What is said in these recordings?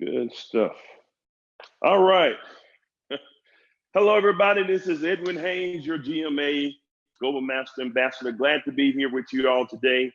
Good stuff. All right. Hello, everybody. This is Edwin Haynes, your GMA Global Master Ambassador. Glad to be here with you all today.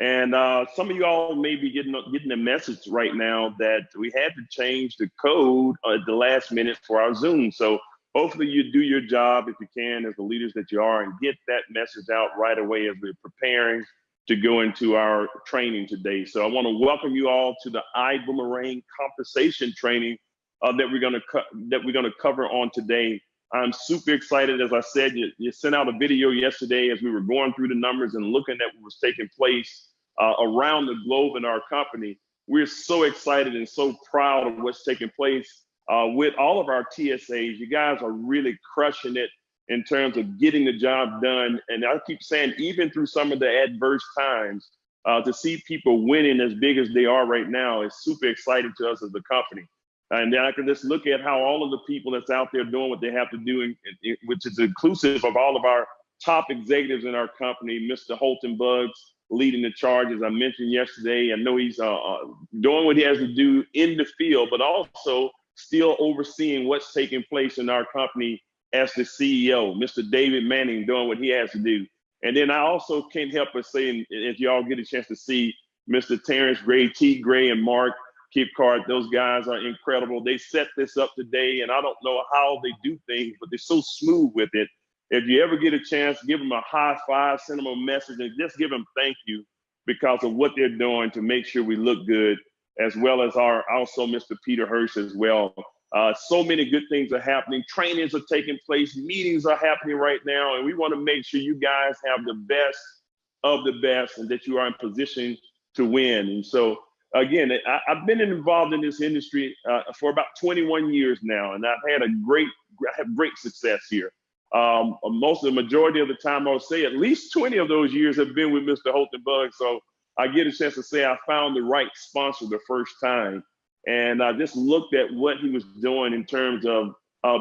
And some of you all may be getting a message right now that we had to change the code at the last minute for our Zoom. So hopefully you do your job if you can as the leaders that you are and get that message out right away as we're preparing to go into our training today. So I want to welcome you all to the Ibummerang compensation training that we're going to cover on today. I'm super excited. As I said, you sent out a video yesterday as we were going through the numbers and looking at what was taking place around the globe in our company. We're so excited and so proud of what's taking place with all of our TSAs. You guys are really crushing it in terms of getting the job done. And I keep saying, even through some of the adverse times, to see people winning as big as they are right now is super exciting to us as a company. And then I can just look at how all of the people that's out there doing what they have to do, which is inclusive of all of our top executives in our company. Mr. Holton Buggs leading the charge, as I mentioned yesterday. I know he's doing what he has to do in the field, but also still overseeing what's taking place in our company as the CEO. Mr. David Manning doing what he has to do. And then I also can't help but say, if y'all get a chance to see Mr. Terrence Gray, T. Gray, and Mark Kipcart, those guys are incredible. They set this up today, and I don't know how they do things, but they're so smooth with it. If you ever get a chance, give them a high five, send them a message, and just give them thank you because of what they're doing to make sure we look good, as well as also Mr. Peter Hirsch as well. So many good things are happening. Trainings are taking place. Meetings are happening right now, and we want to make sure you guys have the best of the best and that you are in position to win. And so, again, I've been involved in this industry for about 21 years now, and I've had great success here. The majority of the time, I would say at least 20 of those years have been with Mr. Holton Buggs. So I get a chance to say I found the right sponsor the first time. And I just looked at what he was doing in terms of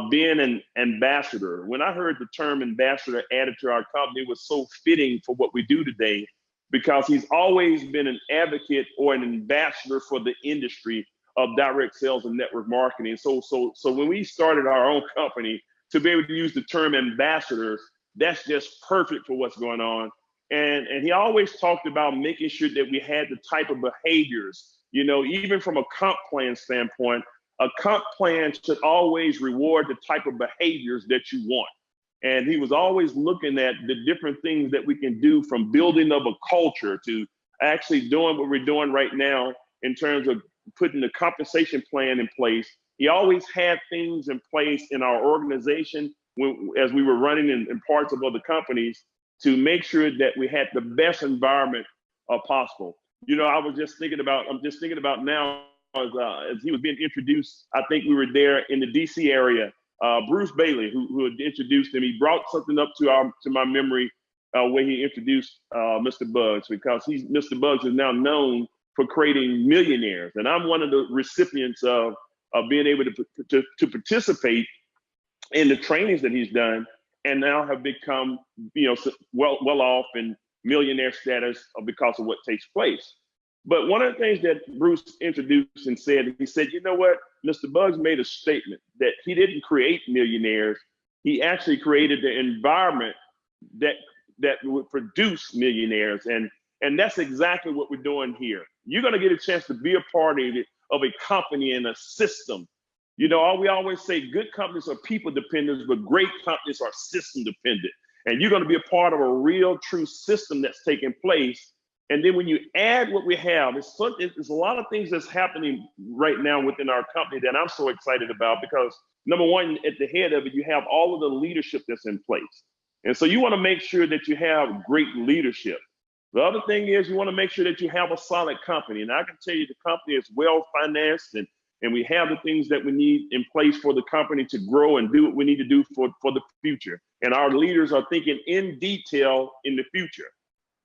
being an ambassador. When I heard the term ambassador added to our company, it was so fitting for what we do today, because he's always been an advocate or an ambassador for the industry of direct sales and network marketing. So when we started our own company, to be able to use the term ambassadors, that's just perfect for what's going on. And he always talked about making sure that we had the type of behaviors, even from a comp plan standpoint. A comp plan should always reward the type of behaviors that you want. And he was always looking at the different things that we can do, from building of a culture to actually doing what we're doing right now in terms of putting the compensation plan in place. He always had things in place in our organization as we were running in parts of other companies to make sure that we had the best environment possible. I'm just thinking about now as he was being introduced. I think we were there in the DC area. Bruce Bailey, who had introduced him, he brought something up to my memory when he introduced Mr. Buggs, because Mr. Buggs is now known for creating millionaires, and I'm one of the recipients of being able to participate in the trainings that he's done, and now have become well off in millionaire status because of what takes place. But one of the things that Bruce introduced and said, he said, you know what, Mr. Buggs made a statement that he didn't create millionaires. He actually created the environment that would produce millionaires. And that's exactly what we're doing here. You're going to get a chance to be a part of a company and a system. We always say good companies are people dependent, but great companies are system dependent. And you're going to be a part of a real, true system that's taking place. And then when you add what we have, it's a lot of things that's happening right now within our company that I'm so excited about, because number one, at the head of it, you have all of the leadership that's in place. And so you want to make sure that you have great leadership. The other thing is you want to make sure that you have a solid company. And I can tell you the company is well financed, and we have the things that we need in place for the company to grow and do what we need to do for the future. And our leaders are thinking in detail in the future.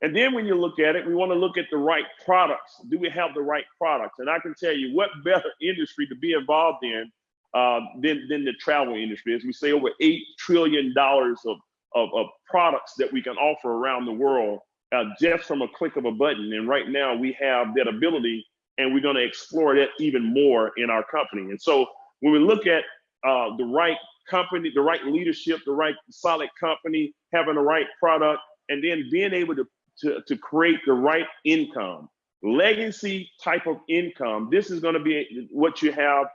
And then when you look at it, we want to look at the right products. Do we have the right products? And I can tell you, what better industry to be involved in than the travel industry. As we say, over $8 trillion of products that we can offer around the world just from a click of a button. And right now we have that ability and we're going to explore that even more in our company. And so when we look at the right company, the right leadership, the right solid company, having the right product, and then being able to create the right income, legacy type of income, this is going to be what you have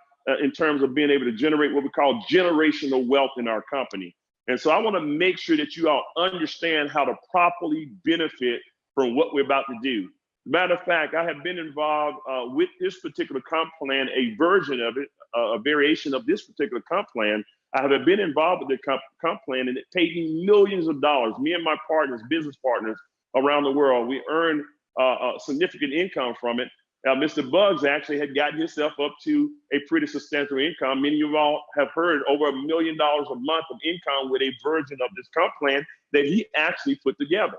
in terms of being able to generate what we call generational wealth in our company. And so I want to make sure that you all understand how to properly benefit from what we're about to do. Matter of fact, I have been involved with this particular comp plan, a version of it, a variation of this particular comp plan. I have been involved with the comp plan, and it paid me millions of dollars. Me and my partners, business partners around the world, we earned a significant income from it. Mr. Bugs actually had gotten himself up to a pretty substantial income. Many of you all have heard over $1 million a month of income with a version of this comp plan that he actually put together.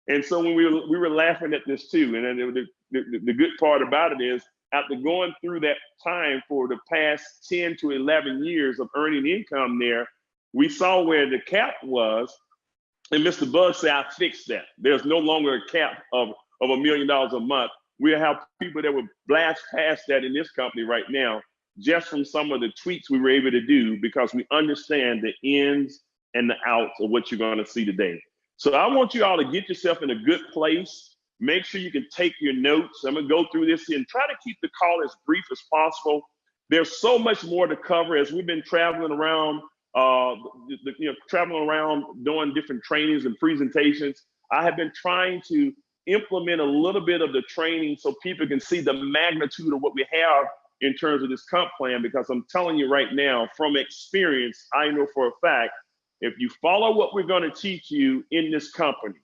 And so when we were laughing at this too, and then the good part about it is, after going through that time for the past 10 to 11 years of earning income there, we saw where the cap was, and Mr. Bug said, I fixed that. There's no longer a cap of $1 million a month. We have people that would blast past that in this company right now, just from some of the tweaks we were able to do, because we understand the ins and the outs of what you're going to see today. So I want you all to get yourself in a good place. Make sure you can take your notes. I'm going to go through this and try to keep the call as brief as possible. There's so much more to cover as we've been traveling around, traveling around doing different trainings and presentations. I have been trying to implement a little bit of the training so people can see the magnitude of what we have in terms of this comp plan, because I'm telling you right now, from experience, I know for a fact, if you follow what we're going to teach you in this company,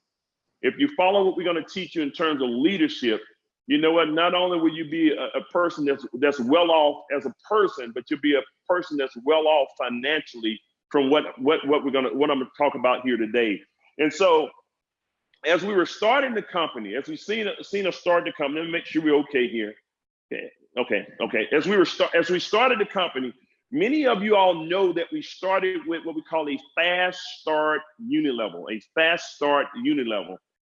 if you follow what we're going to teach you in terms of leadership, you know what? Not only will you be a person that's well off as a person, but you'll be a person that's well off financially from what I'm going to talk about here today. And so, as we were starting the company, as we've seen us start the company, let me make sure we're okay here. Okay. As we started the company, many of you all know that we started with what we call a fast start unit level,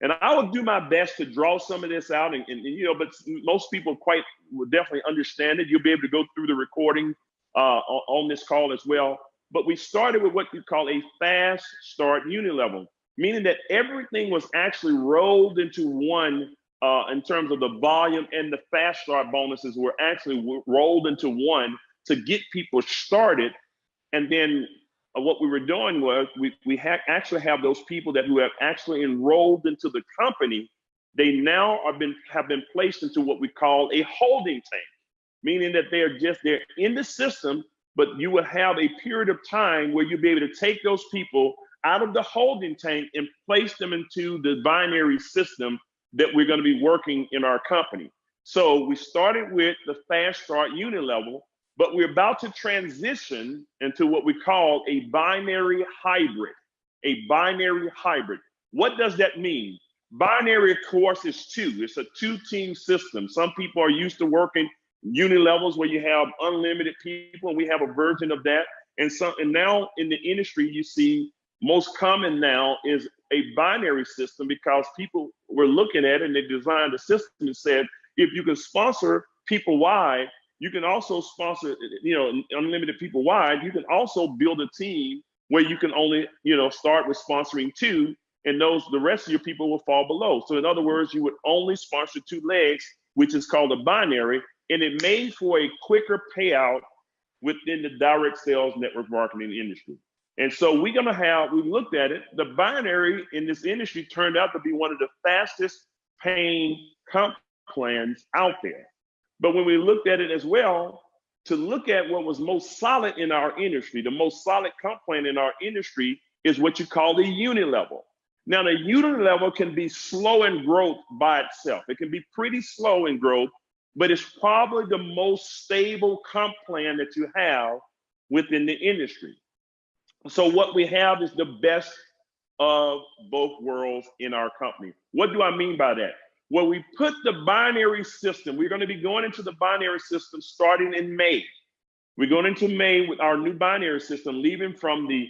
And I will do my best to draw some of this out, but most people will definitely understand it. You'll be able to go through the recording on this call as well. But we started with what we call a fast start unit level, meaning that everything was actually rolled into one in terms of the volume, and the fast start bonuses were actually rolled into one to get people started. And then what we were doing was we actually have those people who have actually enrolled into the company. They now have been placed into what we call a holding tank, meaning that they're in the system, but you will have a period of time where you'll be able to take those people out of the holding tank and place them into the binary system that we're going to be working in our company. So we started with the fast start unit level, but we're about to transition into what we call a binary hybrid. What does that mean? Binary, of course, is two. It's a two-team system. Some people are used to working unit levels where you have unlimited people, and we have a version of that. And now in the industry, you see most common now is a binary system, because people were looking at it and they designed a system and said, if you can sponsor people wide, you can also sponsor, unlimited people wide. You can also build a team where you can only, start with sponsoring two, and the rest of your people will fall below. So in other words, you would only sponsor two legs, which is called a binary, and it made for a quicker payout within the direct sales network marketing industry. And so we looked at it. The binary in this industry turned out to be one of the fastest paying comp plans out there. But when we looked at it as well, to look at what was most solid in our industry, the most solid comp plan in our industry is what you call the unit level. Now, the unit level can be slow in growth by itself. It can be pretty slow in growth, but it's probably the most stable comp plan that you have within the industry. So what we have is the best of both worlds in our company. What do I mean by that? Well, we put the binary system, we're going to be going into the binary system starting in May. We're going into May with our new binary system, leaving from the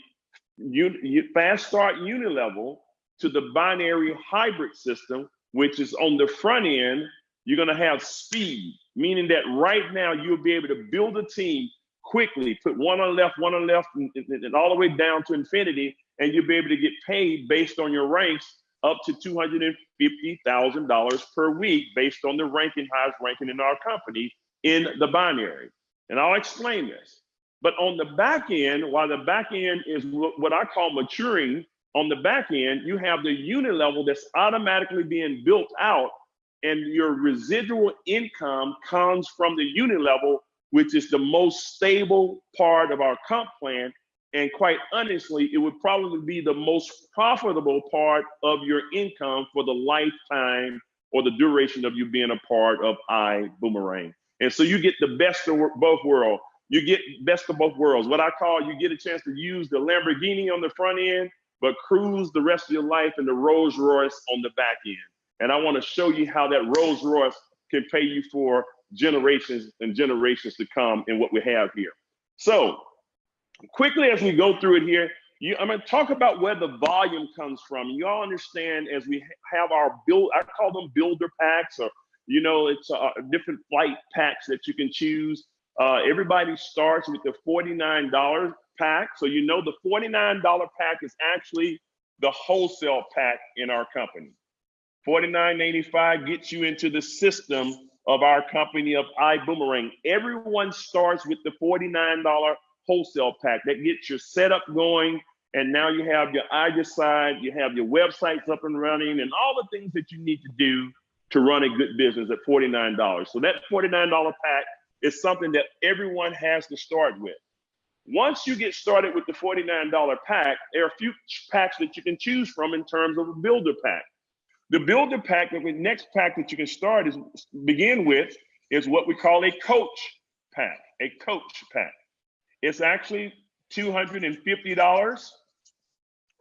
fast start unit level to the binary hybrid system, which is on the front end. You're going to have speed, meaning that right now you'll be able to build a team quickly, put one on the left, and all the way down to infinity, and you'll be able to get paid based on your ranks up to $250,000 per week based on the highest ranking in our company in the binary. And I'll explain this. But on the back end, while the back end is what I call maturing, on the back end, you have the unit level that's automatically being built out, and your residual income comes from the unit level, which is the most stable part of our comp plan. And quite honestly, it would probably be the most profitable part of your income for the lifetime or the duration of you being a part of Ibummerang. And so you get the best of both worlds. You get best of both worlds. What I call, you get a chance to use the Lamborghini on the front end, but cruise the rest of your life in the Rolls Royce on the back end. And I want to show you how that Rolls Royce can pay you for generations and generations to come in what we have here. So quickly as we go through it here, I'm going to talk about where the volume comes from. You all understand, as we have our I call them builder packs, or it's different flight packs that you can choose. Everybody starts with the $49 pack. So the $49 pack is actually the wholesale pack in our company. $49.85 gets you into the system of our company of Ibummerang. Everyone starts with the $49 wholesale pack. That gets your setup going, and now you have your side, you have your websites up and running, and all the things that you need to do to run a good business at $49. So that $49 pack is something that everyone has to start with. Once you get started with the $49 pack, there are a few packs that you can choose from in terms of a builder pack. The builder pack, the next pack that you can begin with is what we call a coach pack. A coach pack. It's actually $250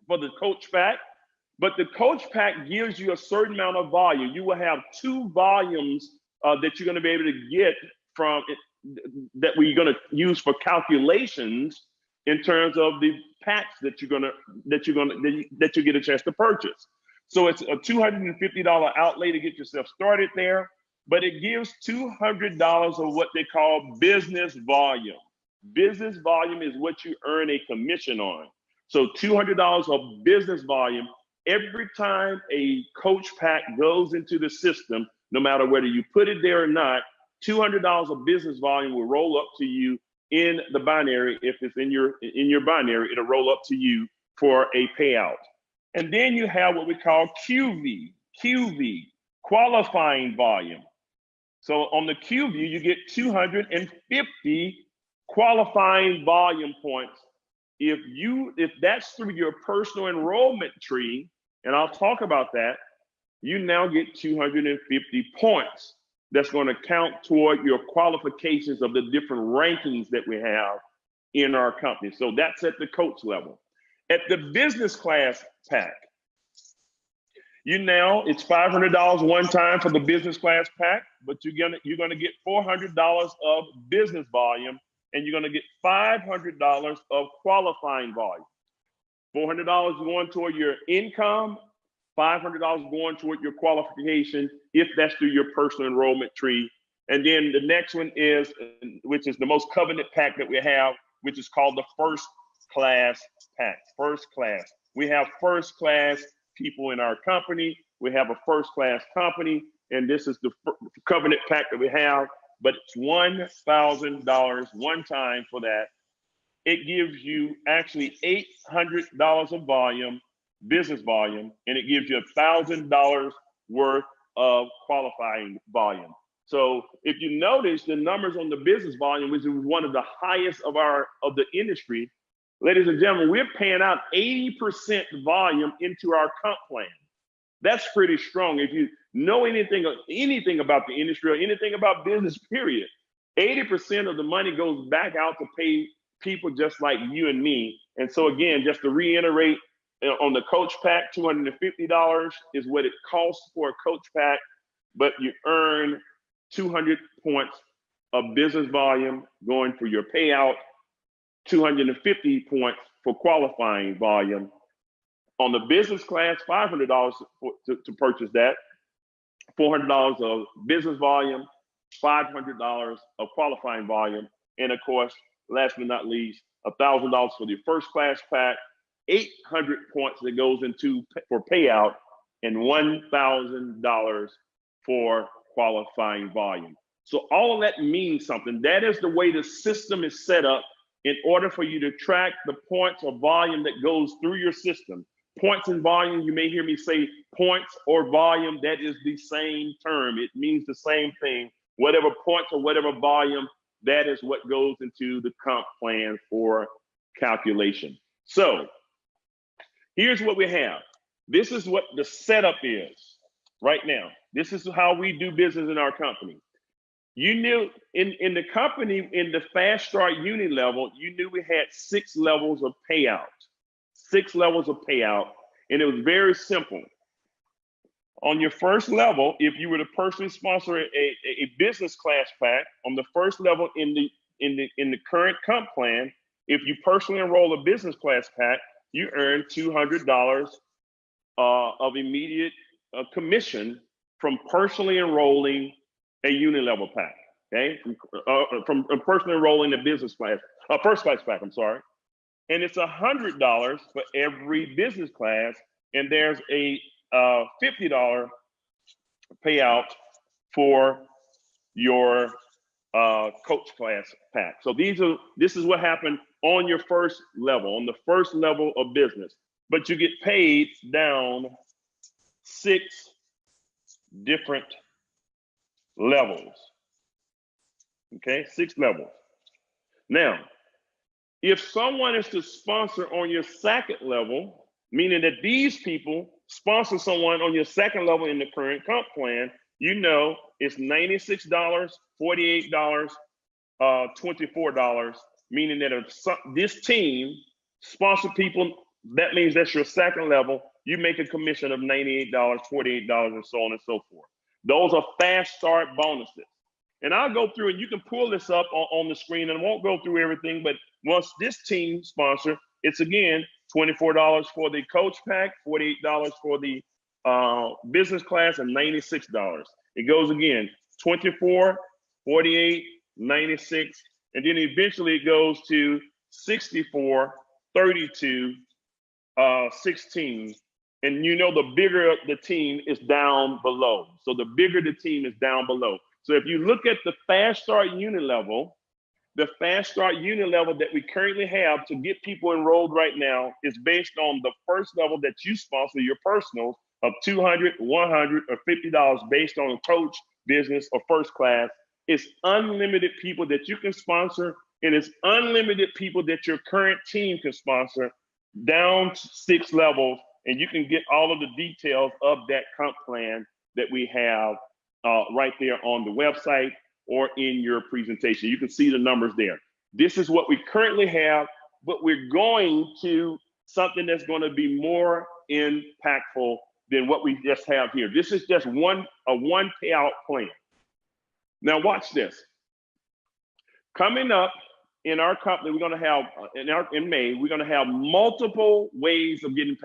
for the coach pack, but the coach pack gives you a certain amount of volume. You will have 2 volumes that you're going to be able to get from it, that we're going to use for calculations in terms of the packs that you get a chance to purchase. So it's a $250 outlay to get yourself started there, but it gives $200 of what they call business volume. Business volume is what you earn a commission on. So $200 of business volume every time a coach pack goes into the system, no matter whether you put it there or not. $200 of business volume will roll up to you in the binary. If it's in your binary, it'll roll up to you for a payout. And then you have what we call QV, qualifying volume. So on the QV, you get 250 qualifying volume points. If that's through your personal enrollment tree, and I'll talk about that, you now get 250 points. That's going to count toward your qualifications of the different rankings that we have in our company. So that's at the coach level. At the business class pack, it's $500 one time for the business class pack, but you're gonna get $400 of business volume, and you're gonna get $500 of qualifying volume. $400 going toward your income, $500 going toward your qualification, if that's through your personal enrollment tree. And then the next one is, which is the most coveted pack that we have, which is called the first class pack. First class. We have first class people in our company. We have a first class company, and this is the covenant pack that we have, but it's $1,000 one time for that. It gives you actually $800 of volume, business volume, and it gives you $1,000 worth of qualifying volume. So if you notice the numbers on the business volume, which is one of the highest of the industry, ladies and gentlemen, we're paying out 80% volume into our comp plan. That's pretty strong. If you know anything about the industry or anything about business, period, 80% of the money goes back out to pay people just like you and me. And so again, just to reiterate, on the coach pack, $250 is what it costs for a coach pack, but you earn 200 points of business volume going for your payout, 250 points for qualifying volume. On the business class, $500 to purchase that, $400 of business volume, $500 of qualifying volume. And of course, last but not least, $1,000 for the first class pack, 800 points that goes into for payout, and $1,000 for qualifying volume. So all of that means something. That is the way the system is set up in order for you to track the points or volume that goes through your system. Points and volume, you may hear me say points or volume, that is the same term. It means the same thing. Whatever points or whatever volume, that is what goes into the comp plan for calculation. So here's what we have. This is what the setup is right now. This is how we do business in our company. You knew in the company, in the Fast Start Uni level, you knew we had 6 levels of payout. 6 levels of payout, and it was very simple. On your first level, if you were to personally sponsor a business class pack, on the first level in the current comp plan, if you personally enroll a business class pack, you earn $200 of immediate commission from personally enrolling a uni-level pack, okay? From personally enrolling a business class, first class pack, I'm sorry. And it's $100 for every business class, and there's a $50 payout for your coach class pack. So this is what happened on your first level, on the first level of business. But you get paid down 6 different levels. Okay, 6 levels. Now, if someone is to sponsor on your second level, meaning that these people sponsor someone on your second level in the current comp plan, you know it's $96, $48, $24, meaning that if this team sponsor people, that means that's your second level, you make a commission of $98, $48, and so on and so forth. Those are fast start bonuses. And I'll go through, and you can pull this up on the screen, and I won't go through everything, but once this team sponsor, it's again, $24 for the coach pack, $48 for the business class, and $96. It goes again, 24, 48, 96, and then eventually it goes to 64, 32, 16. And you know the bigger the team is down below. So the bigger the team is down below. So if you look at the Fast Start Uni level, the Fast Start Uni level that we currently have to get people enrolled right now is based on the first level that you sponsor, your personals, of $200, $100, or $50 based on coach, business, or first class. It's unlimited people that you can sponsor, and it's unlimited people that your current team can sponsor down to 6 levels, and you can get all of the details of that comp plan that we have right there on the website or in your presentation. You can see the numbers there. This is what we currently have, but we're going to something that's going to be more impactful than what we just have here. This is just a one payout plan. Now watch this. Coming up in our company, we're going to have, in May, we're going to have multiple ways of getting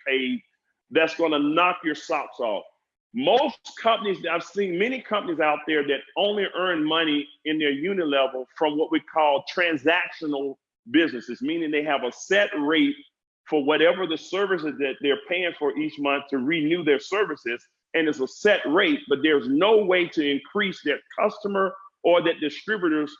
paid, that's going to knock your socks off. Most companies, I've seen many companies out there that only earn money in their unit level from what we call transactional businesses, meaning they have a set rate for whatever the services that they're paying for each month to renew their services, and it's a set rate, but there's no way to increase their customer or that distributor's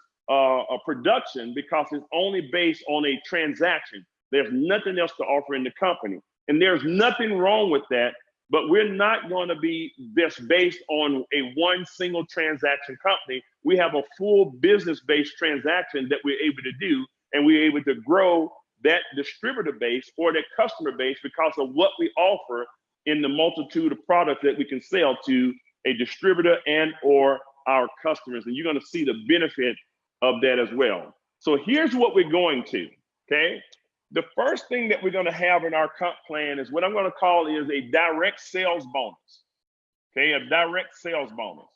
production because it's only based on a transaction. There's nothing else to offer in the company. And there's nothing wrong with that, but we're not going to be just based on a one single transaction company. We have a full business-based transaction that we're able to do, and we're able to grow that distributor base or that customer base because of what we offer in the multitude of products that we can sell to a distributor and or our customers. And you're going to see the benefit of that as well. So here's what we're going to, okay? The first thing that we're going to have in our comp plan is what I'm going to call is a direct sales bonus, okay? A direct sales bonus.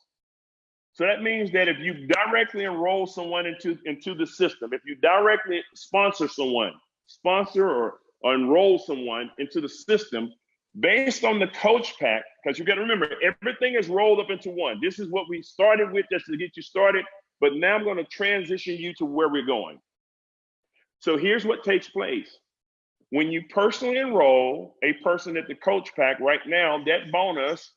So that means that if you directly enroll someone into the system, if you directly sponsor someone, or enroll someone into the system, Based on the coach pack, because you got to remember, everything is rolled up into one. This is what we started with just to get you started, but now I'm going to transition you to where we're going. So here's what takes place. When you personally enroll a person at the coach pack right now, that bonus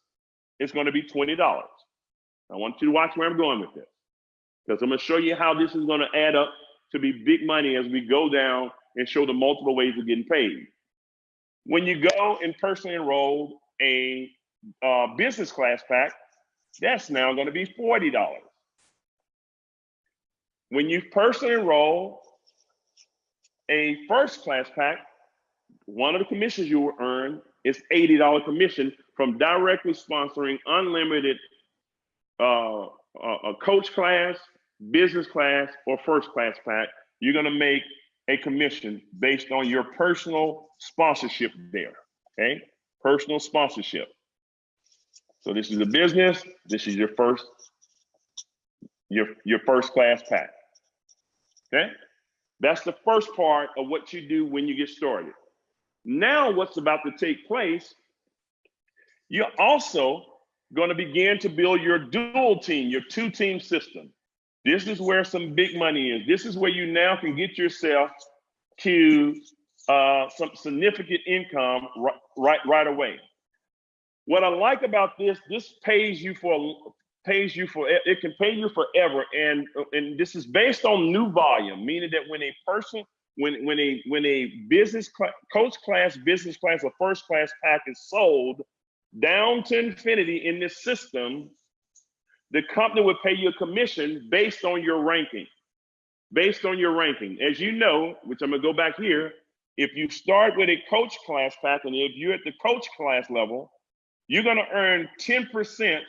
is going to be $20. I want you to watch where I'm going with this, because I'm going to show you how this is going to add up to be big money as we go down and show the multiple ways of getting paid. When you go and personally enroll a business class pack, that's now going to be $40. When you personally enroll a first class pack, one of the commissions you will earn is $80 commission from directly sponsoring unlimited a coach class, business class, or first class pack. You're going to make a commission based on your personal sponsorship there, okay? Personal sponsorship. So this is a business, this is your first class pack, okay? That's the first part of what you do when you get started. Now what's about to take place, you're also going to begin to build your dual team, your two-team system. This is where some big money is. This is where you now can get yourself to some significant income right away. What I like about this pays you for it can pay you forever, and this is based on new volume, meaning that when a person when a business coach class, business class, or first class pack is sold down to infinity in this system, the company would pay you a commission based on your ranking. Based on your ranking. As you know, which I'm gonna go back here, if you start with a coach class pack, and if you're at the coach class level, you're gonna earn 10%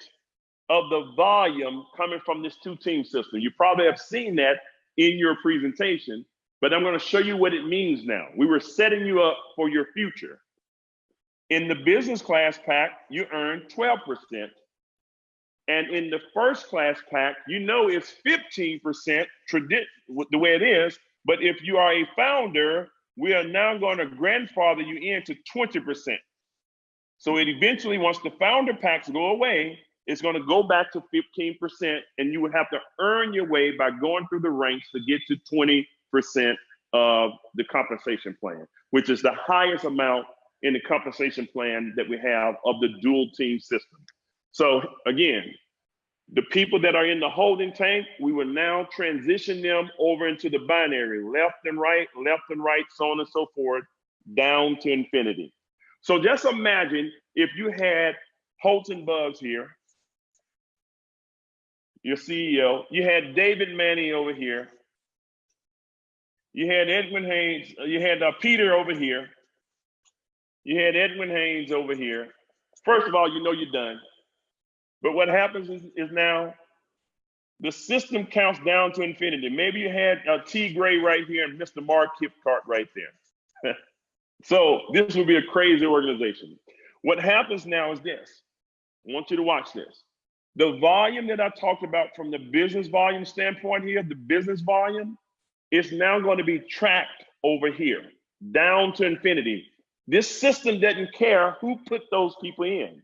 of the volume coming from this two-team system. You probably have seen that in your presentation, but I'm gonna show you what it means now. We were setting you up for your future. In the business class pack, you earn 12%. And in the first class pack, you know it's 15% the way it is, but if you are a founder, we are now going to grandfather you into 20%. So it eventually, once the founder packs go away, it's going to go back to 15%, and you would have to earn your way by going through the ranks to get to 20% of the compensation plan, which is the highest amount in the compensation plan that we have of the dual team system. So again, the people that are in the holding tank, we will now transition them over into the binary, left and right, so on and so forth, down to infinity. So just imagine if you had Holton Buggs here, your CEO, you had David Manning over here, you had Edwin Haynes, you had Peter over here, you had Edwin Haynes over here. First of all, you know you're done. But what happens is now the system counts down to infinity. Maybe you had T. Gray right here and Mr. Mark Kipcart right there. So this would be a crazy organization. What happens now is this. I want you to watch this. The volume that I talked about from the business volume standpoint here, the business volume, is now going to be tracked over here, down to infinity. This system doesn't care who put those people in.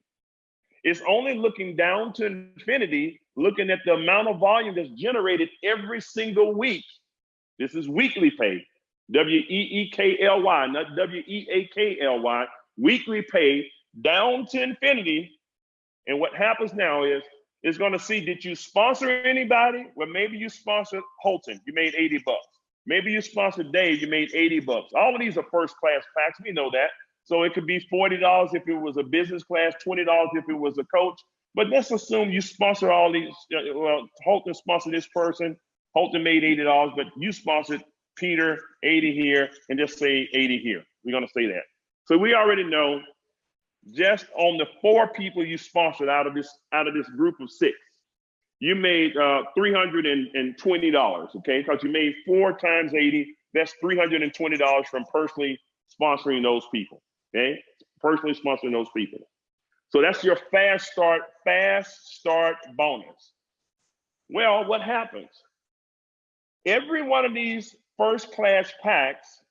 It's only looking down to infinity, looking at the amount of volume that's generated every single week. This is weekly pay, W-E-E-K-L-Y, not W-E-A-K-L-Y, weekly pay down to infinity. And what happens now is it's going to see, did you sponsor anybody? Well, maybe you sponsored Holton, you made 80 bucks. Maybe you sponsored Dave, you made 80 bucks. All of these are first class packs, we know that. So it could be $40 if it was a business class, $20 if it was a coach. But let's assume you sponsor all these, well, Holton sponsored this person, Holton made $80, but you sponsored Peter, 80 here, and just say 80 here. We're gonna say that. So we already know just on the 4 people you sponsored out of this group of 6, you made $320, okay? Because you made 4 times 80, that's $320 from personally sponsoring those people, okay? Personally sponsoring those people. So that's your fast start bonus. Well, what happens? Every one of these first class packs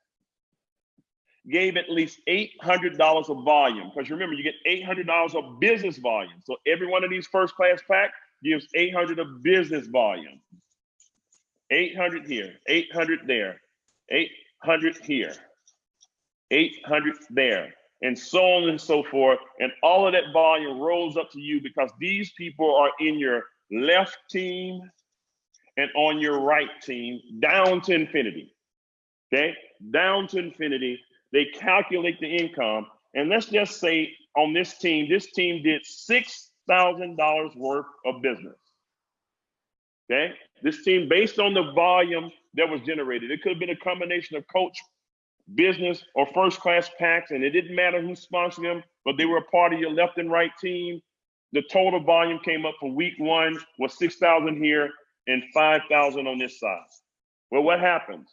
gave at least $800 of volume. Because remember, you get $800 of business volume. So every one of these first class packs gives 800 of business volume. 800 here, 800 there, 800 here, 800 there, and so on and so forth. And all of that volume rolls up to you because these people are in your left team and on your right team down to infinity. Okay, down to infinity. They calculate the income. And let's just say on this team did $6,000 worth of business. Okay, this team, based on the volume that was generated, it could have been a combination of coach, business, or first class packs, and it didn't matter who sponsored them, but they were a part of your left and right team. The total volume came up for week 1 was 6,000 here and 5,000 on this side. Well, what happens?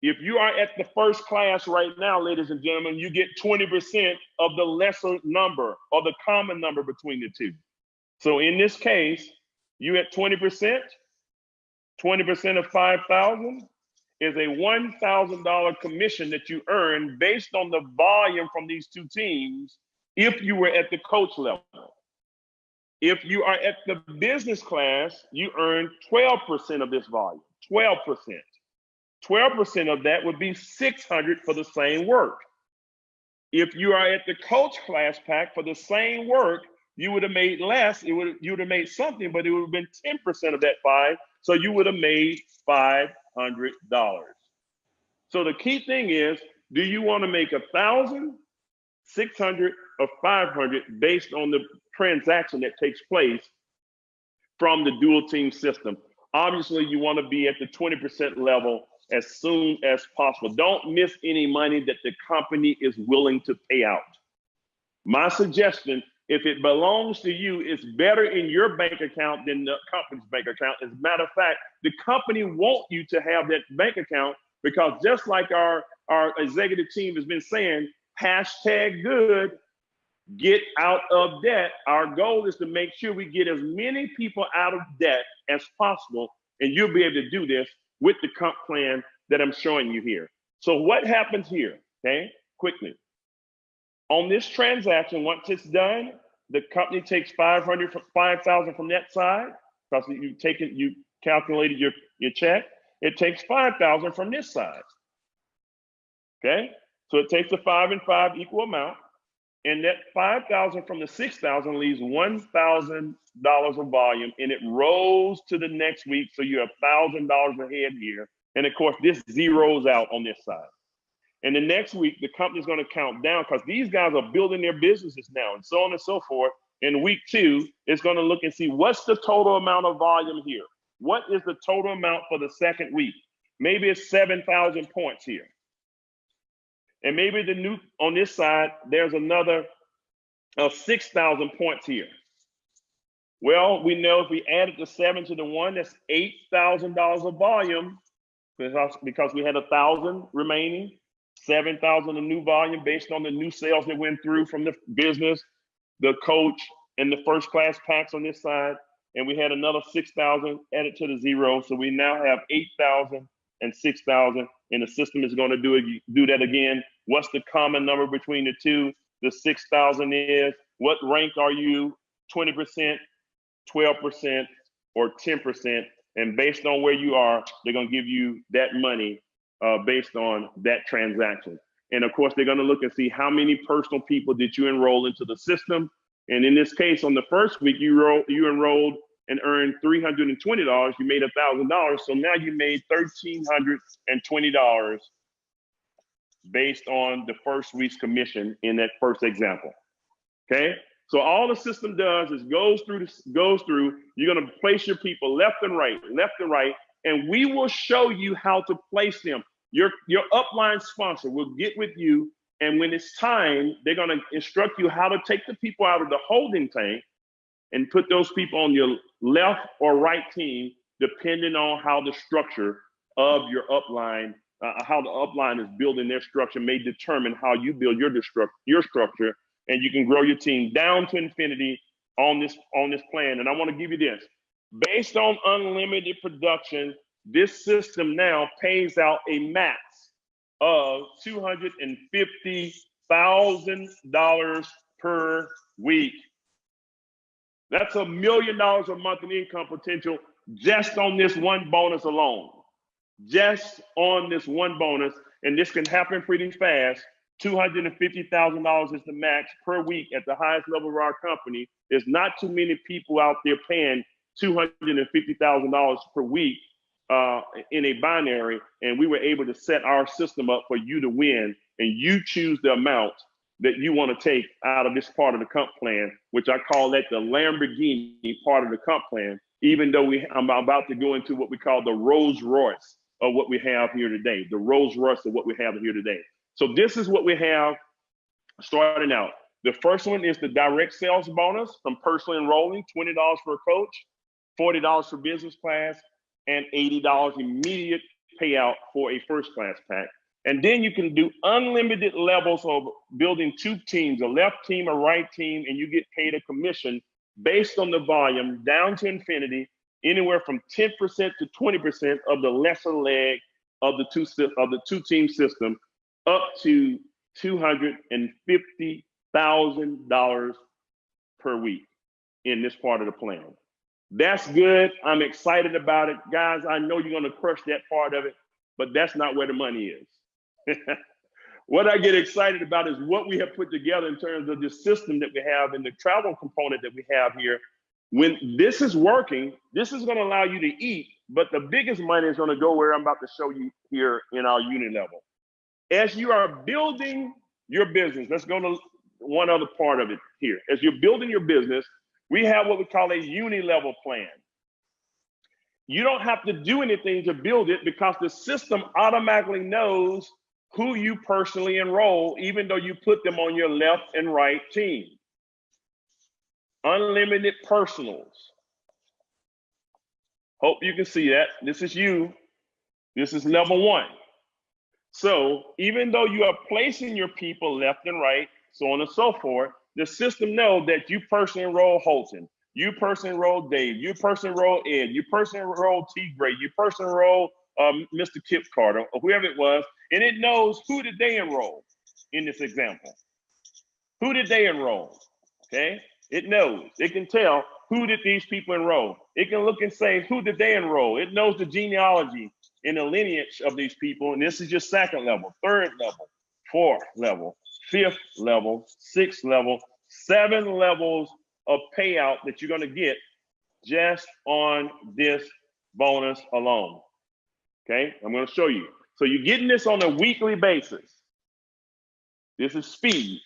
If you are at the first class right now, ladies and gentlemen, you get 20% of the lesser number or the common number between the two. So in this case, you at 20%, 20% of 5,000 is a $1,000 commission that you earn based on the volume from these two teams if you were at the coach level. If you are at the business class, you earn 12% of this volume, 12%. 12% of that would be 600 for the same work. If you are at the coach class pack for the same work, you would have made less. You would have made something, but it would have been 10% of that 5. So you would have made $500. So the key thing is, do you want to make 1,000, 600, or 500 based on the transaction that takes place from the dual team system? Obviously, you want to be at the 20% level as soon as possible. Don't miss any money that the company is willing to pay out. My suggestion, if it belongs to you, it's better in your bank account than the company's bank account. As a matter of fact, the company wants you to have that bank account because just like our executive team has been saying, #good, get out of debt. Our goal is to make sure we get as many people out of debt as possible, and you'll be able to do this with the comp plan that I'm showing you here. So what happens here, okay, quickly. On this transaction, once it's done, the company takes 5,000 from that side, because you calculated your check. It takes 5,000 from this side, okay? So it takes the 5 and 5 equal amount, and that 5,000 from the 6,000 leaves $1,000 of volume, and it rolls to the next week, so you have $1,000 ahead here. And of course, this zeroes out on this side. And the next week, the company's going to count down because these guys are building their businesses now and so on and so forth. In week 2, it's going to look and see what's the total amount of volume here. What is the total amount for the second week? Maybe it's 7,000 points here. And maybe on this side, there's another 6,000 points here. Well, we know if we added the 7 to the 1, that's $8,000 of volume because we had 1,000 remaining. 7,000 of new volume based on the new sales that went through from the business, the coach, and the first class packs on this side. And we had another 6,000 added to the 0. So we now have 8,000 and 6,000, and the system is going to do that again. What's the common number between the two? The 6,000 is, what rank are you? 20%, 12%, or 10%. And based on where you are, they're going to give you that money based on that transaction. And of course, they're going to look and see how many personal people did you enroll into the system. And in this case, on the first week, you enrolled and earned $320. You made $1,000. So now you made $1,320 based on the first week's commission in that first example. Okay. So all the system does is goes through. You're going to place your people left and right, and we will show you how to place them. Your upline sponsor will get with you, and when it's time, they're going to instruct you how to take the people out of the holding tank and put those people on your left or right team, depending on how the structure of your upline, how the upline is building their structure may determine how you build your structure, and you can grow your team down to infinity on this plan. And I want to give you this. Based on unlimited production, this system now pays out a max of $250,000 per week. That's $1 million a month in income potential just on this one bonus alone. Just on this one bonus, and this can happen pretty fast. $250,000 is the max per week at the highest level of our company. There's not too many people out there paying $250,000 per week in a binary, and we were able to set our system up for you to win, and you choose the amount that you want to take out of this part of the comp plan, which I call that the Lamborghini part of the comp plan, even though I'm about to go into what we call the Rolls Royce of what we have here today, the Rolls Royce of what we have here today. So this is what we have starting out. The first one is the direct sales bonus from personally enrolling, $20 for a coach, $40 for business class, and $80 immediate payout for a first class pack. And then you can do unlimited levels of building two teams, a left team, a right team, and you get paid a commission based on the volume down to infinity, anywhere from 10% to 20% of the lesser leg of the two-team system, up to $250,000 per week in this part of the plan. That's good. I'm excited about it. Guys, I know you're going to crush that part of it, but that's not where the money is. What I get excited about is what we have put together in terms of the system that we have and the travel component that we have here. When this is working, this is going to allow you to eat, but the biggest money is going to go where I'm about to show you here in our unit level. As you are building your business, let's go to one other part of it here. As you're building your business, we have what we call a uni-level plan. You don't have to do anything to build it because the system automatically knows who you personally enroll, even though you put them on your left and right team. Unlimited personals. Hope you can see that. This is you. This is level one. So even though you are placing your people left and right, so on and so forth, the system knows that you personally enroll Holton, you personally enroll Dave, you personally enroll Ed, you personally enroll T. Gray, you personally enroll Mr. Kip Carter, or whoever it was, and it knows who did they enroll in this example. Who did they enroll? Okay, it knows. It can tell who did these people enroll. It can look and say, who did they enroll? It knows the genealogy and the lineage of these people, and this is your second level, third level, fourth level, fifth level, sixth level, 7 levels of payout that you're going to get just on this bonus alone. Okay, I'm going to show you. So you're getting this on a weekly basis. This is speed.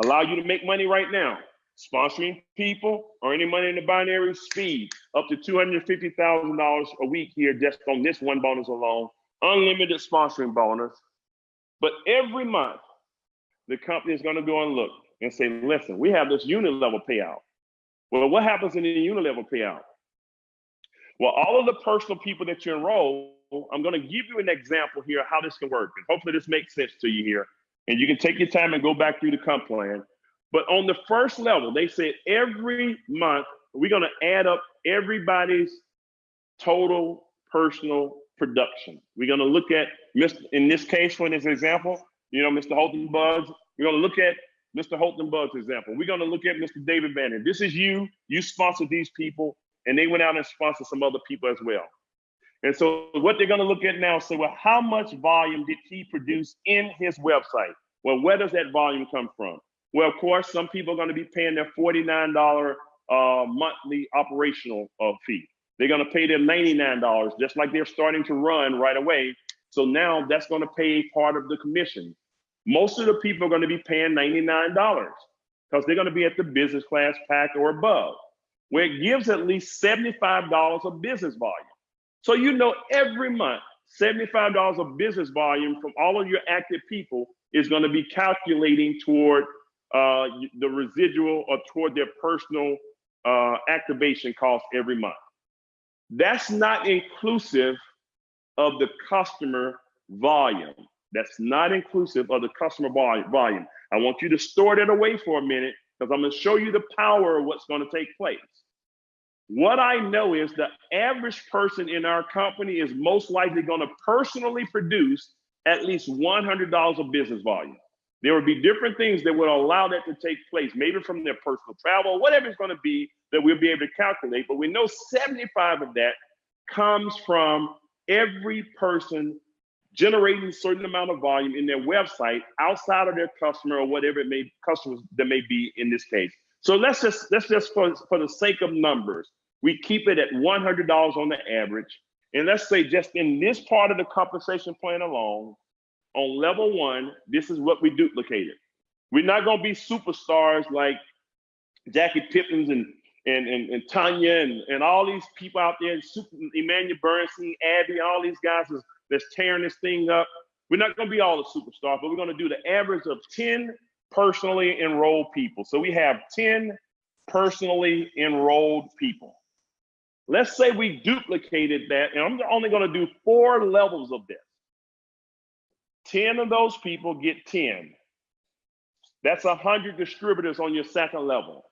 Allow you to make money right now. Sponsoring people or any money in the binary, speed up to $250,000 a week here just on this one bonus alone. Unlimited sponsoring bonus. But every month, the company is going to go and look and say, listen, we have this unit level payout. Well, what happens in the unit level payout? Well, all of the personal people that you enroll, I'm going to give you an example here of how this can work. And hopefully this makes sense to you here. And you can take your time and go back through the comp plan. But on the first level, they said every month, we're going to add up everybody's total personal production. We're going to look at, in this case, for this example, Mr. Holton Bugs, we're going to look at Mr. Holton Bugs example. We're going to look at Mr. David Bannon. This is you sponsored these people, and they went out and sponsored some other people as well. And so what they're going to look at now, say, well, how much volume did he produce in his website? Well, where does that volume come from? Well, of course, some people are going to be paying their $49 monthly operational fee. They're going to pay their $99, just like they're starting to run right away. So now that's going to pay part of the commission. Most of the people are going to be paying $99 because they're going to be at the business class pack or above, where it gives at least $75 of business volume. So every month, $75 of business volume from all of your active people is going to be calculating toward the residual or toward their personal activation cost every month. That's not inclusive of the customer volume. That's not inclusive of the customer volume. I want you to store that away for a minute because I'm going to show you the power of what's going to take place. What I know is the average person in our company is most likely going to personally produce at least $100 of business volume. There would be different things that would allow that to take place, maybe from their personal travel, whatever it's going to be that we'll be able to calculate. But we know 75 of that comes from every person generating a certain amount of volume in their website outside of their customer or whatever it may customers that may be in this case. So let's just for the sake of numbers, we keep it at $100 on the average. And let's say just in this part of the compensation plan alone, on level one, this is what we duplicated. We're not going to be superstars like Jackie Pippins and Tanya and all these people out there, Emmanuel Bernstein, Abby, all these guys that's tearing this thing up. We're not going to be all the superstars, but we're going to do the average of 10 personally enrolled people. So we have 10 personally enrolled people. Let's say we duplicated that, and I'm only going to do 4 levels of this. 10 of those people get 10. That's 100 distributors on your second level.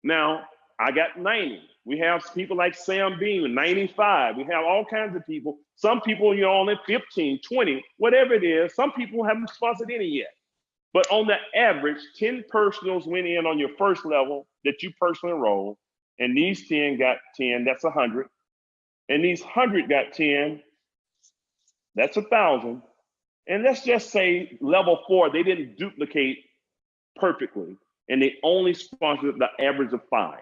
Now, I got 90. We have people like Sam Bean, 95. We have all kinds of people. Some people, only 15, 20, whatever it is. Some people haven't sponsored any yet. But on the average, 10 personals went in on your first level that you personally enrolled, and these 10 got 10, that's 100. And these 100 got 10, that's 1,000. And let's just say level 4, they didn't duplicate perfectly, and they only sponsored the average of 5.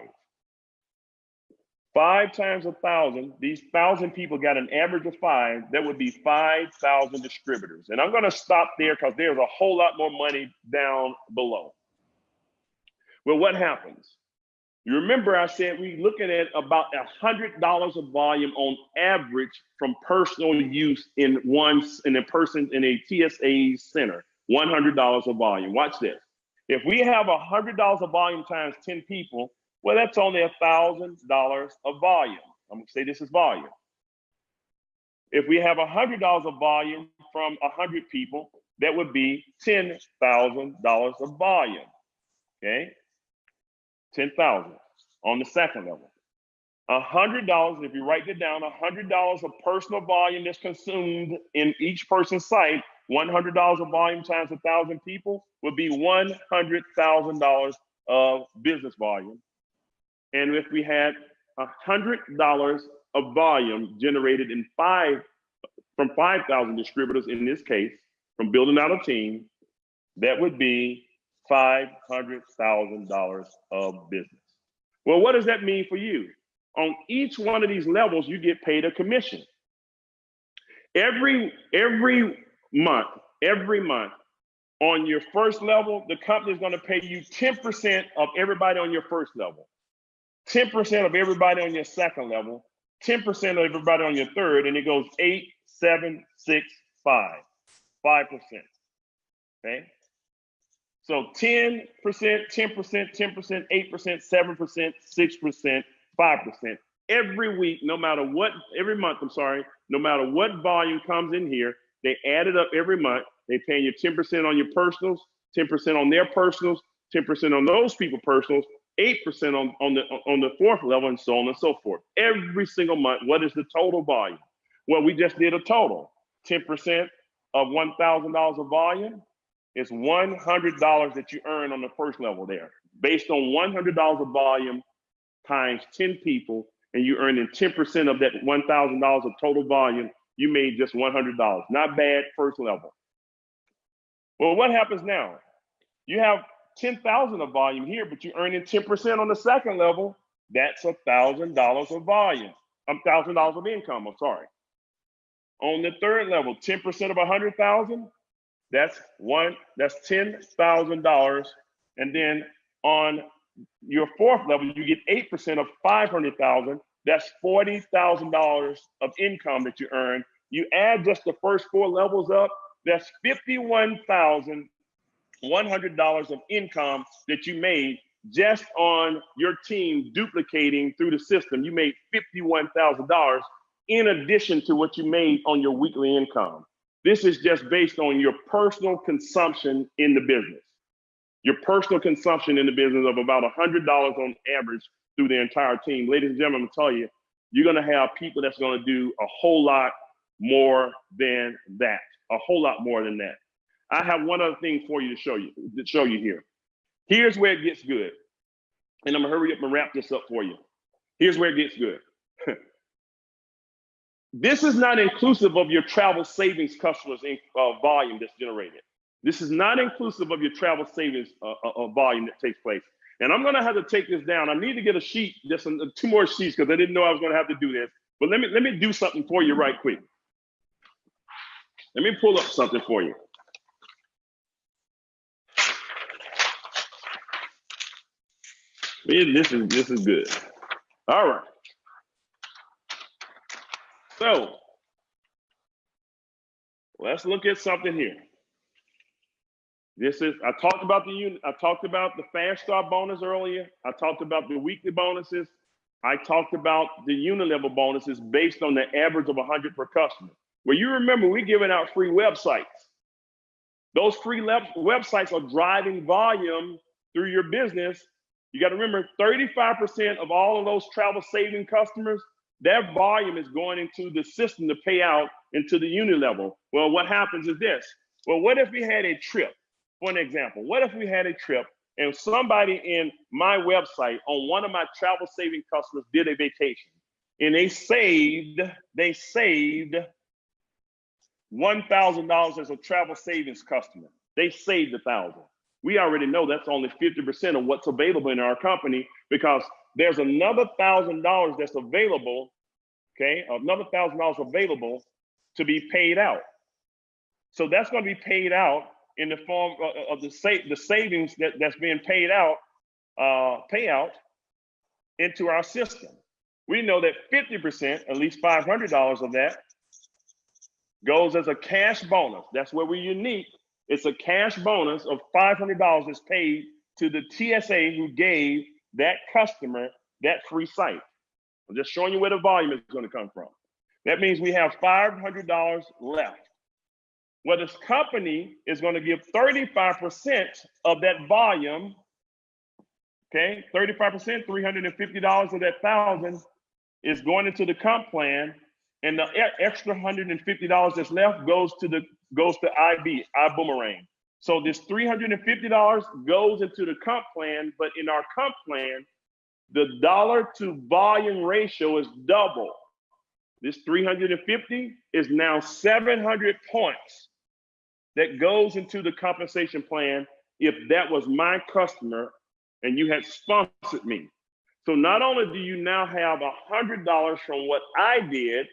5 times 1,000, these 1,000 people got an average of 5, that would be 5,000 distributors. And I'm gonna stop there because there's a whole lot more money down below. Well, what happens? You remember I said we're looking at about $100 of volume on average from personal use in a TSA center, $100 of volume. Watch this. If we have $100 of volume times 10 people, well, that's only $1,000 of volume. I'm gonna say this is volume. If we have $100 of volume from 100 people, that would be $10,000 of volume, okay? 10,000 on the second level. $100, if you write it down, $100 of personal volume that's consumed in each person's site, $100 of volume times 1,000 people would be $100,000 of business volume. And if we had $100 of volume generated from 5,000 distributors in this case, from building out a team, that would be $500,000 of business. Well, what does that mean for you? On each one of these levels, you get paid a commission. Every month, on your first level, the company is going to pay you 10% of everybody on your first level, 10% of everybody on your second level, 10% of everybody on your third, and it goes 8, 7, 6, 5, 5%. Okay? So 10%, 10%, 10%, 8%, 7%, 6%, 5%. Every week, every month, no matter what volume comes in here, they add it up every month. They pay you 10% on your personals, 10% on their personals, 10% on those people personals, 8% on the fourth level, and so on and so forth. Every single month, what is the total volume? Well, we just did a total. 10% of $1,000 of volume is $100 that you earn on the first level there. Based on $100 of volume times 10 people, and you earning 10% of that $1,000 of total volume, you made just $100. Not bad, first level. Well, what happens now? You have 10,000 of volume here, but you're earning 10% on the second level. That's $1,000 of volume. $1,000 of income, I'm sorry. On the third level, 10% of 100,000, that's $10,000. And then on your fourth level, you get 8% of 500,000. That's $40,000 of income that you earn. You add just the first 4 levels up, that's $51,100 of income that you made just on your team duplicating through the system. You made $51,000 in addition to what you made on your weekly income. This is just based on your personal consumption in the business. Your personal consumption in the business of about $100 on average through the entire team. Ladies and gentlemen, I'm gonna tell you, you're gonna have people that's gonna do a whole lot more than that. a whole lot more than that. I have one other thing for you to show you here. Here's where it gets good. And I'm gonna hurry up and wrap this up for you. Here's where it gets good. This is not inclusive of your travel savings customers in volume that's generated. This is not inclusive of your travel savings volume that takes place. And I'm gonna have to take this down. I need to get a sheet, just 2 more sheets, because I didn't know I was gonna have to do this. But let me do something for you right quick. Let me pull up something for you. This is good. All right. So let's look at something here. I talked about the fast start bonus earlier. I talked about the weekly bonuses. I talked about the unit level bonuses based on the average of 100 per customer. Well, you remember we're giving out free websites. Those free websites are driving volume through your business. You got to remember 35% of all of those travel saving customers, their volume is going into the system to pay out into the unit level. Well, what happens is this. Well, what if we had a trip? For an example, what if we had a trip and somebody in my website on one of my travel saving customers did a vacation and they saved $1,000 as a travel savings customer. They saved $1,000. We already know that's only 50% of what's available in our company, because there's another $1,000 that's available, okay? Another $1,000 available to be paid out. So that's going to be paid out in the form of the savings that's being paid out, payout into our system. We know that 50%, at least $500 of that, goes as a cash bonus. That's where we're unique. It's a cash bonus of $500 that's paid to the TSA who gave that customer that free site. I'm just showing you where the volume is going to come from. That means we have $500 left. Well, this company is going to give 35% of that volume, okay? 35%, $350 of that 1,000 is going into the comp plan, and the extra $150 that's left goes to Ibummerang. So this $350 goes into the comp plan, but in our comp plan, the dollar to volume ratio is double. This 350 is now 700 points that goes into the compensation plan if that was my customer and you had sponsored me. So not only do you now have $100 from what I did,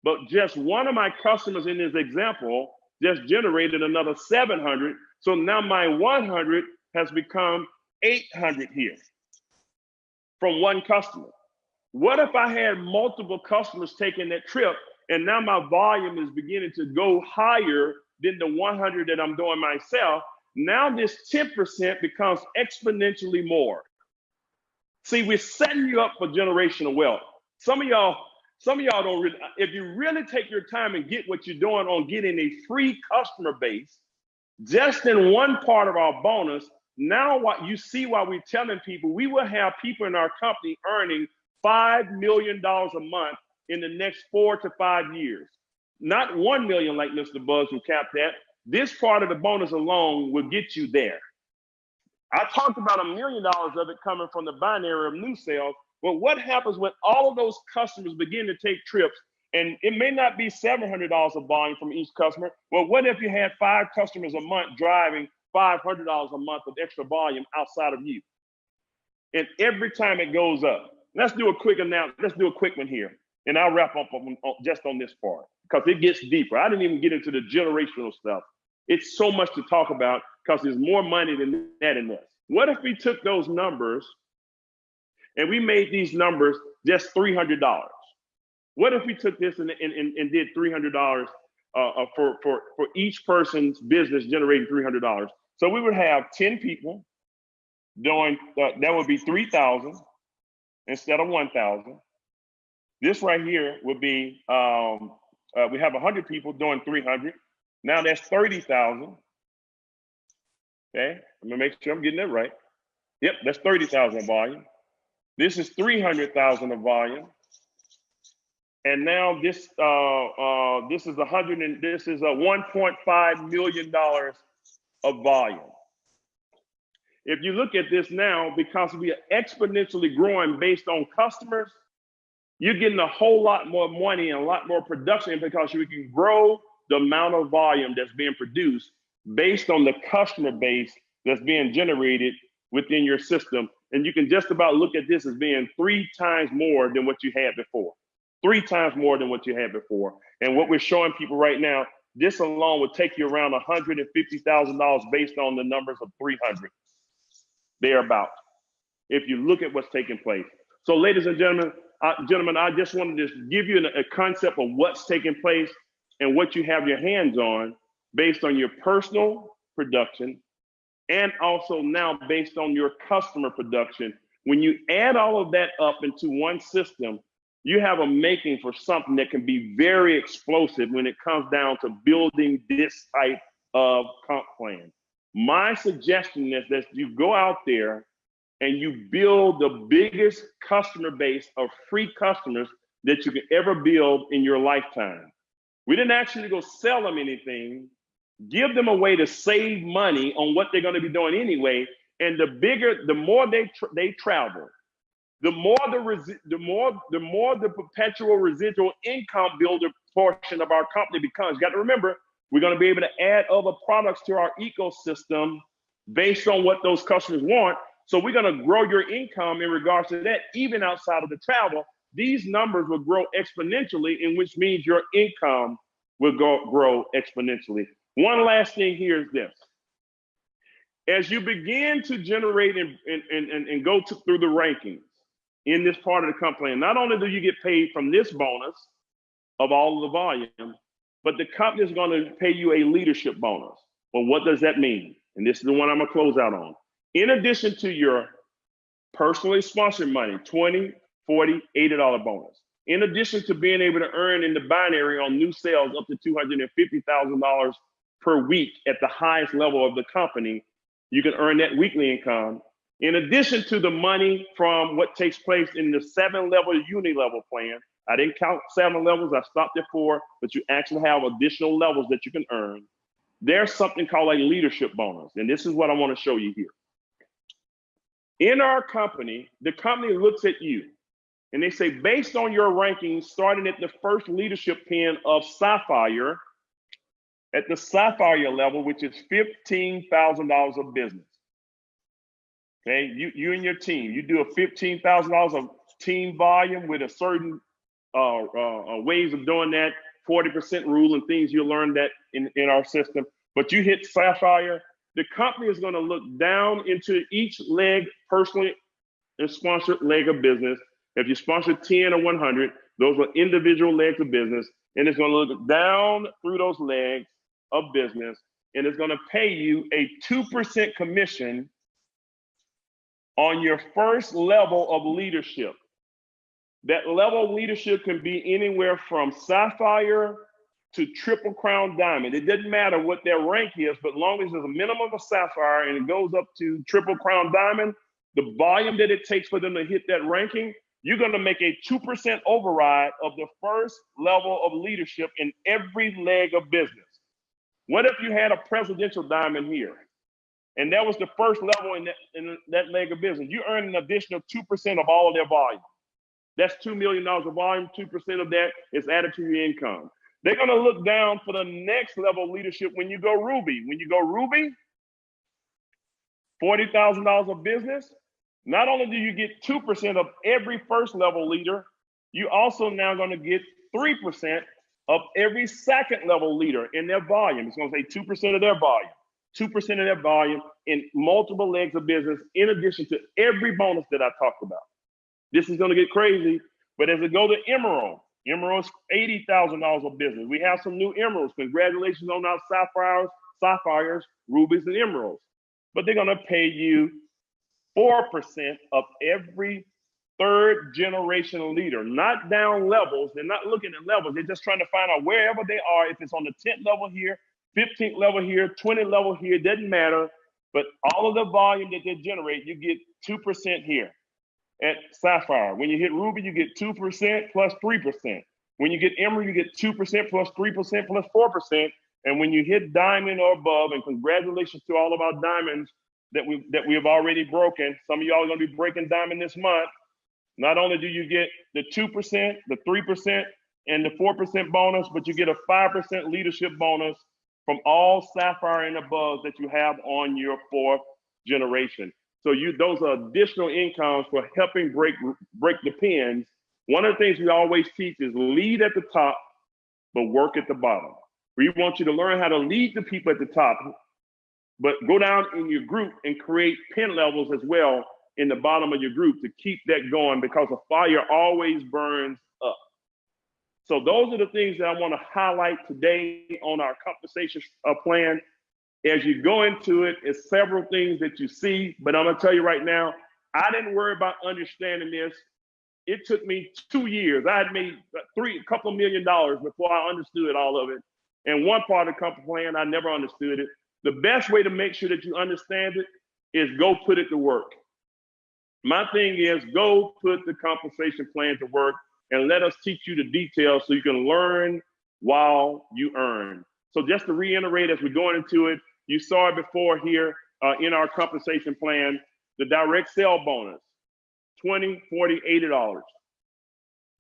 but just one of my customers in this example just generated another 700. So now my 100 has become 800 here from one customer. What if I had multiple customers taking that trip and now my volume is beginning to go higher than the 100 that I'm doing myself? Now this 10% becomes exponentially more. See, we're setting you up for generational wealth. Some of y'all don't really, if you really take your time and get what you're doing on getting a free customer base, just in one part of our bonus, now what you see why we're telling people, we will have people in our company earning $5 million a month in the next 4 to 5 years. Not 1 million like Mr. Buzz who capped that. This part of the bonus alone will get you there. I talked about $1 million of it coming from the binary of new sales. Well, what happens when all of those customers begin to take trips? And it may not be $700 of volume from each customer. Well, what if you had 5 customers a month driving $500 a month of extra volume outside of you? And every time it goes up. Let's do a quick announcement. Let's do a quick one here. And I'll wrap up just on this part because it gets deeper. I didn't even get into the generational stuff. It's so much to talk about because there's more money than that in this. What if we took those numbers and we made these numbers just $300? What if we took this and did $300 for each person's business generating $300? So we would have 10 people doing, that would be 3,000 instead of 1,000. This right here would be, we have 100 people doing 300. Now that's 30,000. Okay, I'm gonna make sure I'm getting that right. Yep, that's 30,000 volume. This is 300,000 of volume. And now this is a $1.5 million of volume. If you look at this now, because we are exponentially growing based on customers, you're getting a whole lot more money and a lot more production because we can grow the amount of volume that's being produced based on the customer base that's being generated within your system. And you can just about look at this as being 3 times more than what you had before. 3 times more than what you had before. And what we're showing people right now, this alone would take you around $150,000 based on the numbers of 300, thereabout, if you look at what's taking place. So ladies and gentlemen, I just wanted to give you a concept of what's taking place and what you have your hands on based on your personal production and also now based on your customer production. When you add all of that up into one system, you have a making for something that can be very explosive when it comes down to building this type of comp plan. My suggestion is that you go out there and you build the biggest customer base of free customers that you can ever build in your lifetime. We didn't actually go sell them anything, give them a way to save money on what they're going to be doing anyway. And the more they travel, the more the perpetual residual income builder portion of our company becomes. You got to remember, we're going to be able to add other products to our ecosystem based on what those customers want. So we're going to grow your income in regards to that, even outside of the travel. These numbers will grow exponentially, in which means your income will grow exponentially. One last thing here is this. As you begin to generate and go through the rankings in this part of the company, not only do you get paid from this bonus of all of the volume, but the company is going to pay you a leadership bonus. Well, what does that mean? And this is the one I'm going to close out on. In addition to your personally sponsored money, $20, $40, $80 bonus. In addition to being able to earn in the binary on new sales up to $250,000 per week at the highest level of the company, you can earn that weekly income. In addition to the money from what takes place in the 7-level uni-level plan, I didn't count 7 levels, I stopped at 4, but you actually have additional levels that you can earn. There's something called a leadership bonus, and this is what I want to show you here. In our company, the company looks at you and they say, based on your rankings, starting at the first leadership pin of Sapphire, at the Sapphire level, which is $15,000 of business. Okay, you and your team, you do a $15,000 of team volume with a certain ways of doing that, 40% rule and things you learn that in our system. But you hit Sapphire, the company is going to look down into each leg, personally and sponsored leg of business. If you sponsor 10 or 100, those are individual legs of business. And it's going to look down through those legs of business, and it's going to pay you a 2% commission on your first level of leadership. That level of leadership can be anywhere from Sapphire to Triple Crown Diamond. It doesn't matter what their rank is, but long as there's a minimum of Sapphire and it goes up to Triple Crown Diamond, the volume that it takes for them to hit that ranking, you're going to make a 2% override of the first level of leadership in every leg of business. What if you had a presidential diamond here, and that was the first level in that leg of business? You earn an additional 2% of all of their volume. That's $2 million of volume. 2% of that is added to your income. They're going to look down for the next level of leadership when you go Ruby. When you go Ruby, $40,000 of business. Not only do you get 2% of every first level leader, you also now going to get 3% of every second level leader in their volume. It's going to say 2% of their volume, 2% of their volume in multiple legs of business, in addition to every bonus that I talked about. This is going to get crazy, but as it go to Emerald, Emerald's $80,000 of business. We have some new Emeralds. Congratulations on our Sapphires, Rubies, and Emeralds. But they're going to pay you 4% of every third generation leader, not down levels. They're not looking at levels. They're just trying to find out wherever they are. If it's on the 10th level here, 15th level here, 20th level here, it doesn't matter. But all of the volume that they generate, you get 2% here at Sapphire. When you hit Ruby, you get 2% plus 3%. When you get emerald, you get 2% plus 3% plus 4%. And when you hit diamond or above, and congratulations to all of our diamonds that we have already broken. Some of y'all are going to be breaking diamond this month. Not only do you get the 2%, the 3%, and the 4% bonus, but you get a 5% leadership bonus from all sapphire and above that you have on your 4th generation. So those are additional incomes for helping break the pins. One of the things we always teach is lead at the top, but work at the bottom. We want you to learn how to lead the people at the top, but go down in your group and create pin levels as well in the bottom of your group to keep that going, because a fire always burns up. So those are the things that I want to highlight today on our compensation plan. As you go into it, it's several things that you see, but I'm going to tell you right now, I didn't worry about understanding this. It took me 2 years. I had made a couple $1 million before I understood all of it. And one part of the company plan, I never understood it. The best way to make sure that you understand it is go put it to work. My thing is go put the compensation plan to work and let us teach you the details so you can learn while you earn. So just to reiterate as we're going into it, you saw it before here in our compensation plan, the direct sale bonus, $20, $40, $80.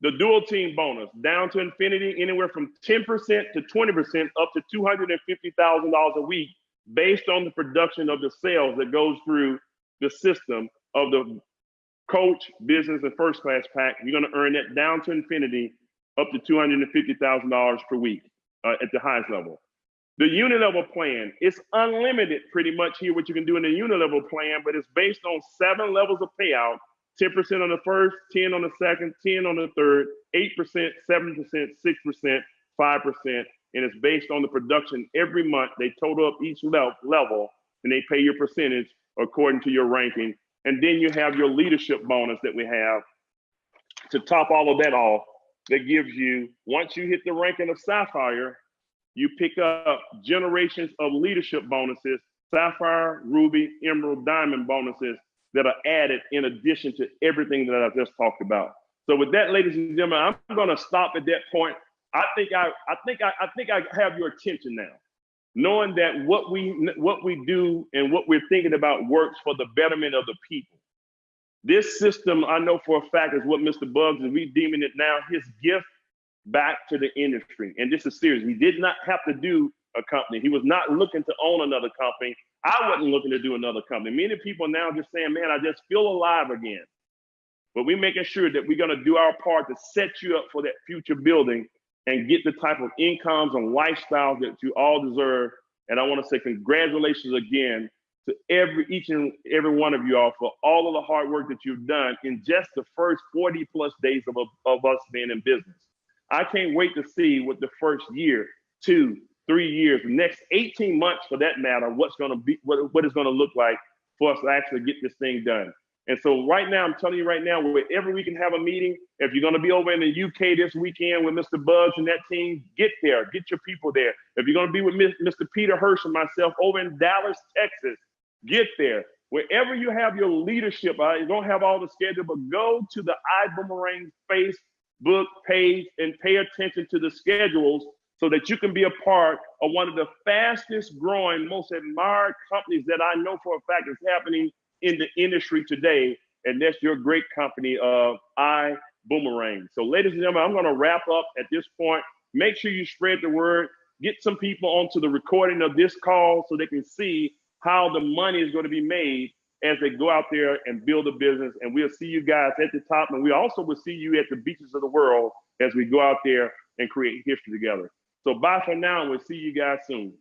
The dual team bonus down to infinity, anywhere from 10% to 20% up to $250,000 a week based on the production of the sales that goes through the system of the coach, business, and first class pack. You're going to earn that down to infinity up to $250,000 per week at the highest level. The unit level plan, it's unlimited pretty much here what you can do in the unit level plan, but it's based on 7 levels of payout, 10% on the first, 10 on the second, 10 on the third, 8%, 7%, 6%, 5%, and it's based on the production every month. They total up each level, and they pay your percentage according to your ranking. And then you have your leadership bonus that we have to top all of that off. That gives you, once you hit the ranking of sapphire, you pick up generations of leadership bonuses, sapphire, ruby, emerald, diamond bonuses that are added in addition to everything that I just talked about. So with that, ladies and gentlemen, I'm going to stop at that point. I think I have your attention now, knowing that what we do and what we're thinking about works for the betterment of the people. This system, I know for a fact, is what Mr. Bugs is redeeming it now, his gift back to the industry. And this is serious. He did not have to do a company. He was not looking to own another company. I wasn't looking to do another company. Many people now just saying, man, I just feel alive again. But we're making sure that we're going to do our part to set you up for that future building and get the type of incomes and lifestyles that you all deserve. And I want to say congratulations again to each and every one of you all for all of the hard work that you've done in just the first 40 plus days of us being in business. I can't wait to see what the first year, 2, 3 years, the next 18 months for that matter, what's going to be, what it's going to look like for us to actually get this thing done. And so right now, I'm telling you right now, wherever we can have a meeting, if you're going to be over in the UK this weekend with Mr. Bugs and that team, get there, get your people there. If you're going to be with Mr. Peter Hirsch and myself over in Dallas, Texas, get there. Wherever you have your leadership, you don't have all the schedule, but go to the Ibummerang Facebook page and pay attention to the schedules so that you can be a part of one of the fastest growing, most admired companies that I know for a fact is happening in the industry today, and that's your great company of Ibummerang. So ladies and gentlemen, I'm going to wrap up at this point. Make sure you spread the word, get some people onto the recording of this call so they can see how the money is going to be made as they go out there and build a business. And we'll see you guys at the top, and we also will see you at the beaches of the world as we go out there and create history together. So bye for now, and we'll see you guys soon.